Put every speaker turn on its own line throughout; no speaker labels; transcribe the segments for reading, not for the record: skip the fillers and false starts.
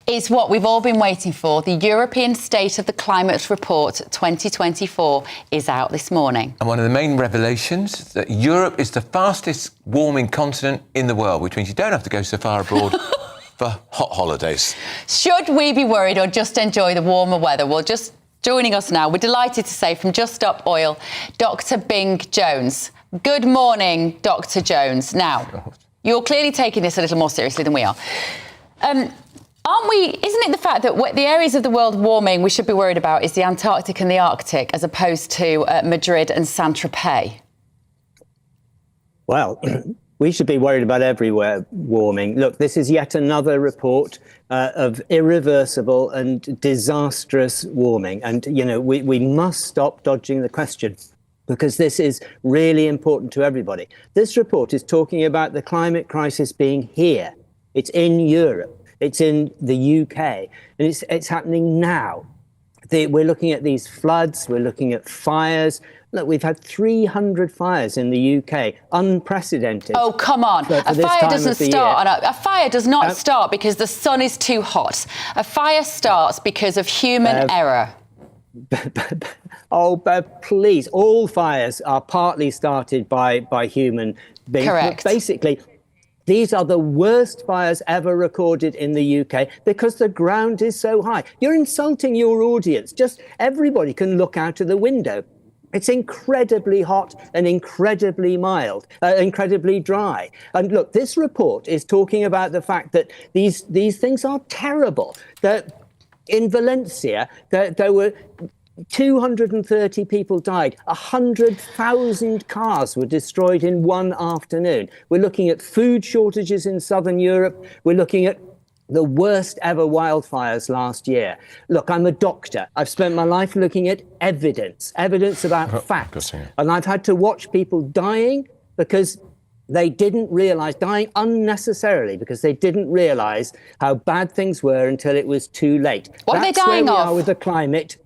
It's what we've all been waiting for. The European State of the Climate Report 2024 is out this morning.
And one of the main revelations is that Europe is the fastest warming continent in the world, which means you don't have to go so far abroad for hot holidays.
Should we be worried or just enjoy the warmer weather? Well, just joining us now, we're delighted to say from Just Stop Oil, Dr. Bing Jones. Good morning, Dr. Jones. Now, you're clearly taking this a little more seriously than we are. Isn't it the fact that the areas of the world warming we should be worried about is the Antarctic and the Arctic as opposed to Madrid and Saint-Tropez?
Well, we should be worried about everywhere warming. Look, this is yet another report of irreversible and disastrous warming. And, you know, we must stop dodging the question, because this is really important to everybody. This report is talking about the climate crisis being here. It's in Europe. It's in the UK, and it's happening now. We're looking at these floods, we're looking at fires. Look, we've had 300 fires in the UK, unprecedented.
Oh, come on. A fire doesn't start. A fire does not start because the sun is too hot. A fire starts because of human error.
But please, all fires are partly started by human beings.
Correct.
But basically, these are the worst fires ever recorded in the UK because the ground is so high. You're insulting your audience. Just everybody can look out of the window. It's incredibly hot and incredibly mild, incredibly dry. And look, this report is talking about the fact that these things are terrible. That in Valencia, there were 230 people died. 100,000 cars were destroyed in one afternoon. We're looking at food shortages in southern Europe. We're looking at the worst ever wildfires last year. Look, I'm a doctor. I've spent my life looking at evidence about facts. And I've had to watch people dying because they didn't realise, dying unnecessarily because they didn't realise how bad things were until it was too late.
What are they dying of?
That's where we are with the climate.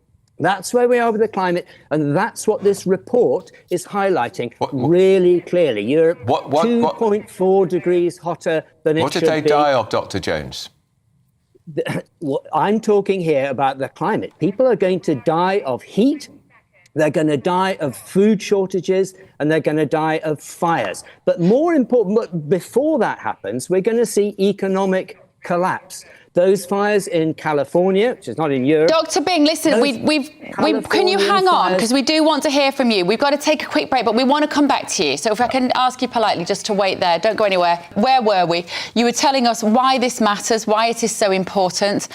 That's where we are with the climate, and that's what this report is highlighting really clearly. Europe, 2.4 degrees hotter than it should be.
What did they die of, Dr. Jones?
I'm talking here about the climate. People are going to die of heat, they're going to die of food shortages, and they're going to die of fires. But more important, but before that happens, we're going to see economic collapse. Those fires in California, which is not in Europe.
Dr. Bing, listen, can you hang on? Because we do want to hear from you. We've got to take a quick break, but we want to come back to you. So if I can ask you politely just to wait there, don't go anywhere. Where were we? You were telling us why this matters, why it is so important.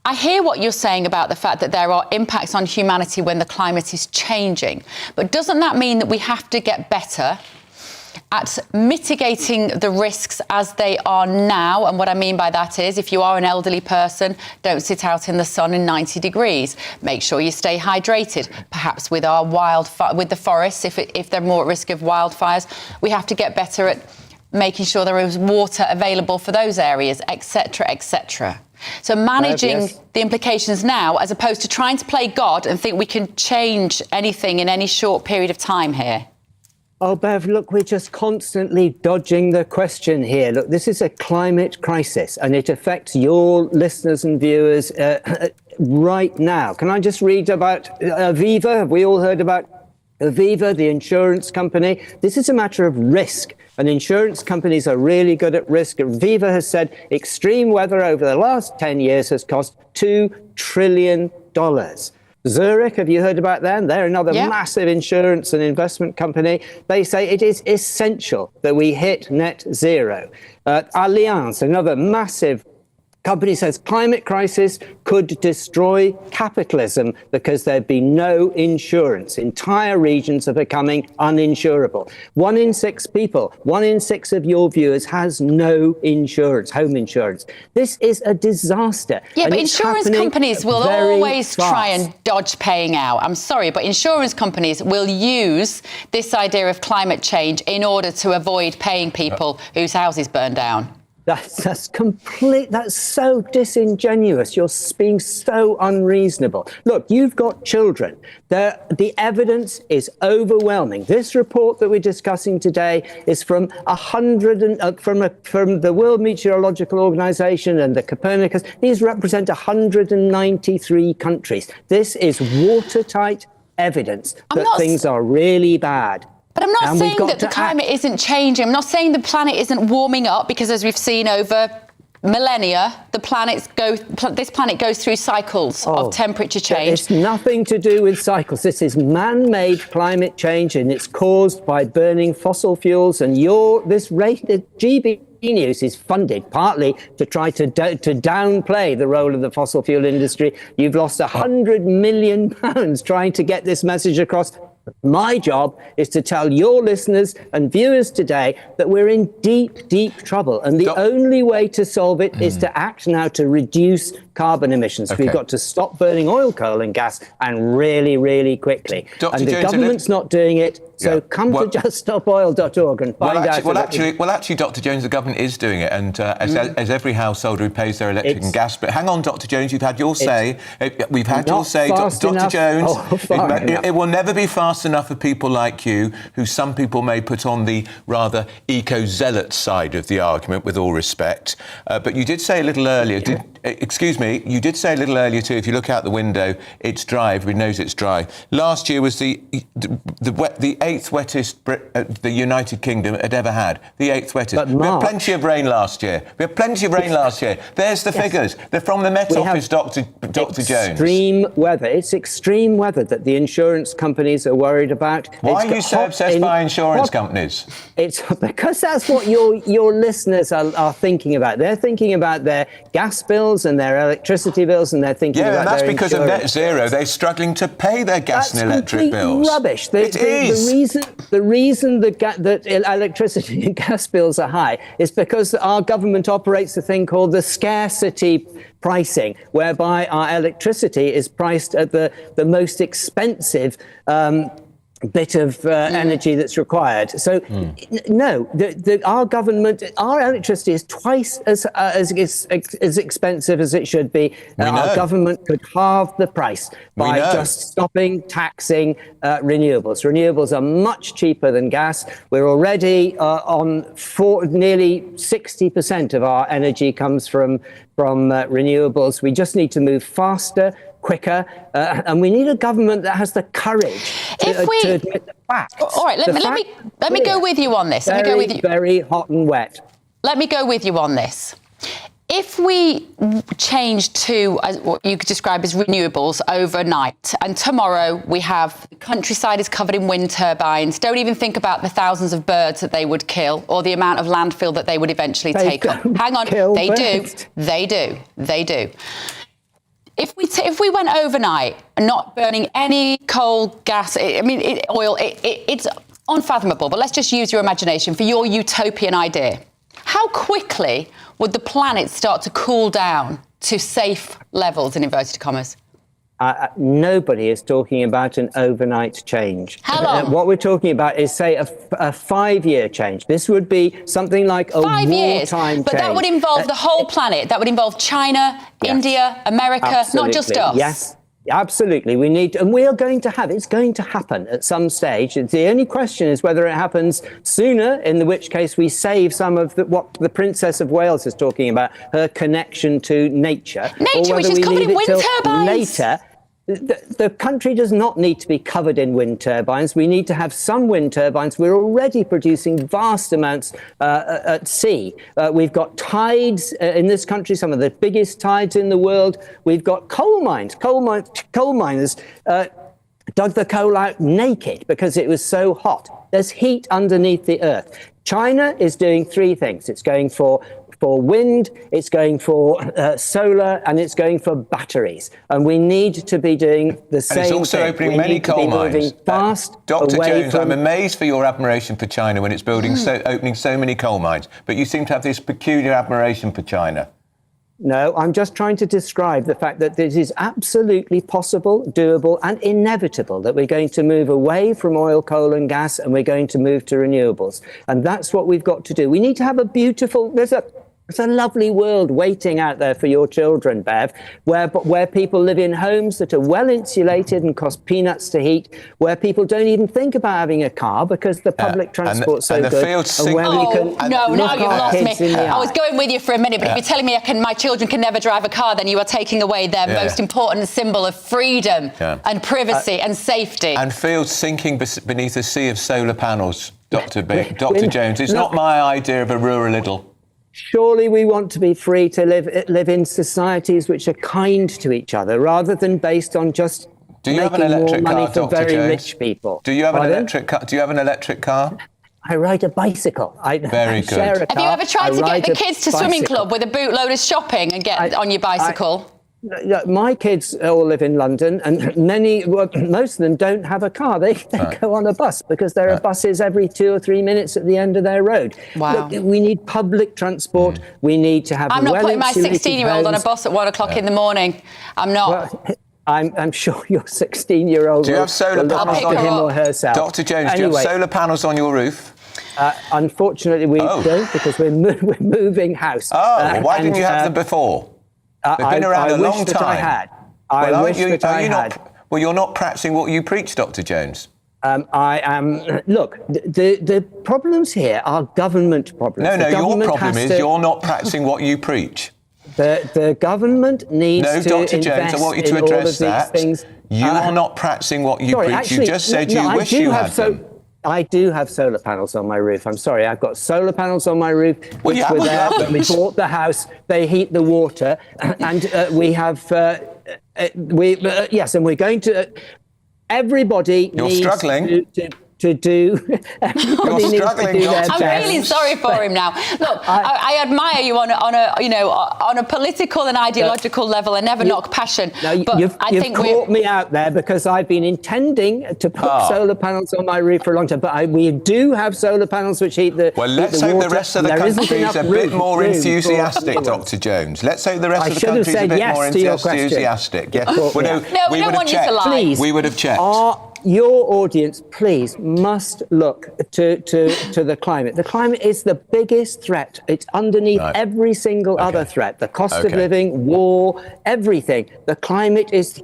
I hear what you're saying about the fact that there are impacts on humanity when the climate is changing. But doesn't that mean that we have to get better at mitigating the risks as they are now? And what I mean by that is, if you are an elderly person, don't sit out in the sun in 90 degrees. Make sure you stay hydrated. Perhaps with with the forests, if they're more at risk of wildfires, we have to get better at making sure there is water available for those areas, etc., etc. So managing the implications now, as opposed to trying to play God and think we can change anything in any short period of time here.
Oh, Bev, look, we're just constantly dodging the question here. Look, this is a climate crisis and it affects your listeners and viewers right now. Can I just read about Aviva? Have we all heard about Aviva, the insurance company? This is a matter of risk, and insurance companies are really good at risk. Aviva has said extreme weather over the last 10 years has cost $2 trillion. Zurich, have you heard about them? They're another massive insurance and investment company. They say it is essential that we hit net zero. Allianz, another massive company, says climate crisis could destroy capitalism because there'd be no insurance. Entire regions are becoming uninsurable. 1 in 6 people, 1 in 6 of your viewers has no insurance, home insurance. This is a disaster.
Yeah, but insurance companies will always try and dodge paying out. I'm sorry, but insurance companies will use this idea of climate change in order to avoid paying people whose houses burn down.
That's complete. That's so disingenuous. You're being so unreasonable. Look, you've got children. The evidence is overwhelming. This report that we're discussing today is from from the World Meteorological Organization and the Copernicus. These represent 193 countries. This is watertight evidence that things are really bad.
But I'm not saying that the climate isn't changing. I'm not saying the planet isn't warming up, because as we've seen over millennia, this planet goes through cycles of temperature change.
It's nothing to do with cycles. This is man-made climate change, and it's caused by burning fossil fuels. And GB News is funded partly to try to downplay the role of the fossil fuel industry. You've lost £100 million trying to get this message across. My job is to tell your listeners and viewers today that we're in deep, deep trouble. And the only way to solve it is to act now to reduce carbon emissions. We've got to stop burning oil, coal and gas, and really, really quickly.
Dr.
And the
Jones,
government's not doing it. So come to juststopoil.org and find out.
Well, actually, Dr. Jones, the government is doing it, and as every householder who pays their electric and gas. But hang on, Dr. Jones, you've had your say. We've had your say, Dr. Jones. It will never be fast enough for people like you, who some people may put on the rather eco-zealot side of the argument, with all respect. But you did say a little earlier, you did say a little earlier too, if you look out the window, it's dry, everybody knows it's dry. Last year was the 8th wettest the United Kingdom had ever had. The 8th wettest. We had plenty of rain last year. There's the figures. They're from the Met Office, Dr. Jones.
Extreme weather. It's extreme weather that the insurance companies are worried about.
Why are you so obsessed by insurance companies?
It's because that's what your listeners are thinking about. They're thinking about their gas bills and their electricity bills, and they're thinking about
and that's
their
because
insurance.
of net zero. They're struggling to pay their gas and electric bills.
Rubbish. The reason that electricity and gas bills are high is because our government operates a thing called the scarcity pricing, whereby our electricity is priced at the most expensive bit of energy that's required. So, no, our government, our electricity is twice as expensive as it should be. Our government could halve the price by just stopping taxing renewables. Renewables are much cheaper than gas. We're already nearly 60% of our energy comes from renewables. We just need to move faster, quicker, and we need a government that has the courage to admit the facts.
All right, let me go with you on this.
Very hot and wet.
Let me go with you on this. If we change to what you could describe as renewables overnight, and tomorrow we have the countryside is covered in wind turbines, don't even think about the thousands of birds that they would kill or the amount of landfill that they would eventually take up. Hang on, they do. If we went overnight and not burning any coal, gas, oil, it's unfathomable. But let's just use your imagination for your utopian idea. How quickly would the planet start to cool down to safe levels, in inverted commas?
Nobody is talking about an overnight change.
How long?
What we're talking about is, say, a 5-year change. This would be something like a
5 years,
wartime
but
change.
that would involve the whole planet. That would involve China, India, America,
absolutely.
Not just us.
Yes. Absolutely. It's going to happen at some stage. The only question is whether it happens sooner, in which case we save some of what the Princess of Wales is talking about, her connection to nature.
Nature, which is covered in wind turbines.
Later. The country does not need to be covered in wind turbines. We need to have some wind turbines. We're already producing vast amounts at sea. We've got tides in this country, some of the biggest tides in the world. We've got coal mines. Coal miners dug the coal out naked because it was so hot. There's heat underneath the earth. China is doing 3 things. It's going for wind, it's going for solar, and it's going for batteries. And we need to be doing the same thing.
And it's also opening many coal mines. Dr. Jones, I'm amazed for your admiration for China when it's opening so many coal mines. But you seem to have this peculiar admiration for China.
No, I'm just trying to describe the fact that this is absolutely possible, doable, and inevitable, that we're going to move away from oil, coal and gas, and we're going to move to renewables. And that's what we've got to do. We need to have It's a lovely world waiting out there for your children, Bev, where people live in homes that are well insulated and cost peanuts to heat, where people don't even think about having a car because the public transport's so good.
And
where we can
now you've lost me. I was
eye.
going with you for a minute, but if you're telling me my children can never drive a car, then you are taking away their most important symbol of freedom and privacy and safety.
And fields sinking beneath a sea of solar panels, Dr. Jones. It's not my idea of a rural idyll.
Surely we want to be free to live in societies which are kind to each other, rather than based on just making more money for very rich people.
Do you have an electric car? Do you have an electric car?
I ride a bicycle.
Very good.
Share a car.
Have you eof tried to get the kids to swimming club with a bootload of shopping and get on your bicycle?
My kids all live in London, and most of them don't have a car. They go on a bus because there are buses every 2 or 3 minutes at the end of their road.
Wow.
Look, we need public transport. We need to have.
I'm not putting my 16-year-old on a bus at 1 o'clock in the morning. I'm not.
Well, I'm sure your 16-year-old.
Do you have solar panels on
him or herself?
Dr. Jones, do you have solar panels on your roof?
Unfortunately, we don't, because we're moving house.
Why didn't you have them before? They've been around a long time.
I wish that I had.
Well, you're not practicing what you preach, Dr. Jones.
I am. Look, the problems here are government problems.
No, your problem is you're not practicing what you preach.
The government needs to
Dr. Jones, I want you to address that. You are not practicing what you preach.
Actually,
you just said you wish you had them.
I do have solar panels on my roof. I'm sorry, I've got solar panels on my roof, which were there when we bought the house. They heat the water, and we have. Yes, and we're going to. Everybody needs to do.
You're struggling.
I'm really sorry for him now. Look, I admire you on a political and ideological level. I never knock passion. But
you've caught me out there, because I've been intending to put solar panels on my roof for a long time. But we do have solar panels which heat the.
Well, let's hope the rest of the country is a bit more enthusiastic, Dr. Jones. Let's hope the rest of the country is a bit more enthusiastic.
No, we don't want you to lie.
Please,
we would have checked.
Your audience, please, must look to the climate. The climate is the biggest threat. It's underneath every single other threat. The cost of living, war, everything. The climate is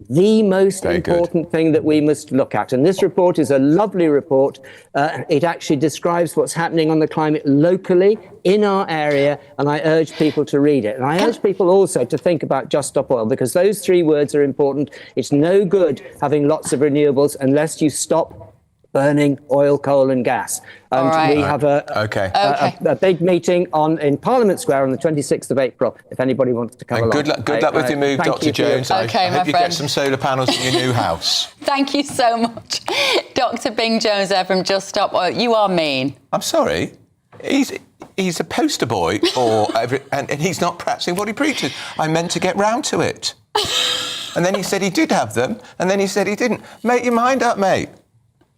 the most important thing that we must look at. And this report is a lovely report. It actually describes what's happening on the climate locally in our area, and I urge people to read it. And I urge people also to think about Just Stop Oil, because those 3 words are important. It's no good having lots of renewables unless you stop burning oil, coal and gas. And we have a big meeting in Parliament Square on the 26th of April, if anybody wants to come along.
Good luck with your move, Dr. Jones. I hope you get some solar panels in your new house.
Thank you so much. Dr. Bing Jones there from Just Stop Oil. You are mean.
I'm sorry. He's a poster boy and he's not practicing what he preaches. I meant to get round to it. And then he said he did have them, and then he said he didn't. Make your mind up, mate.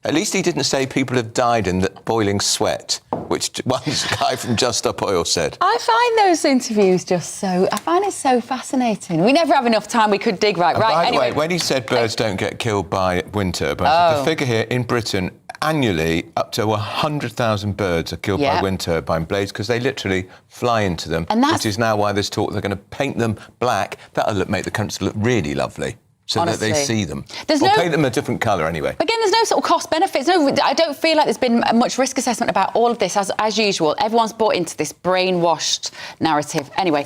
At least he didn't say people have died in the boiling sweat, which one guy from Just Stop Oil said.
I find those interviews I find it so fascinating. We never have enough time. We could dig right.
By the way, when he said birds don't get killed by wind turbines, the figure here in Britain, annually up to 100,000 birds are killed by wind turbine blades because they literally fly into them, which is now why there's talk they're going to paint them black. That'll make the country look really lovely. So that they see them. Paint them a different colour anyway.
Again, there's no sort of cost benefits. No, I don't feel like there's been much risk assessment about all of this. As usual, everyone's bought into this brainwashed narrative. Anyway.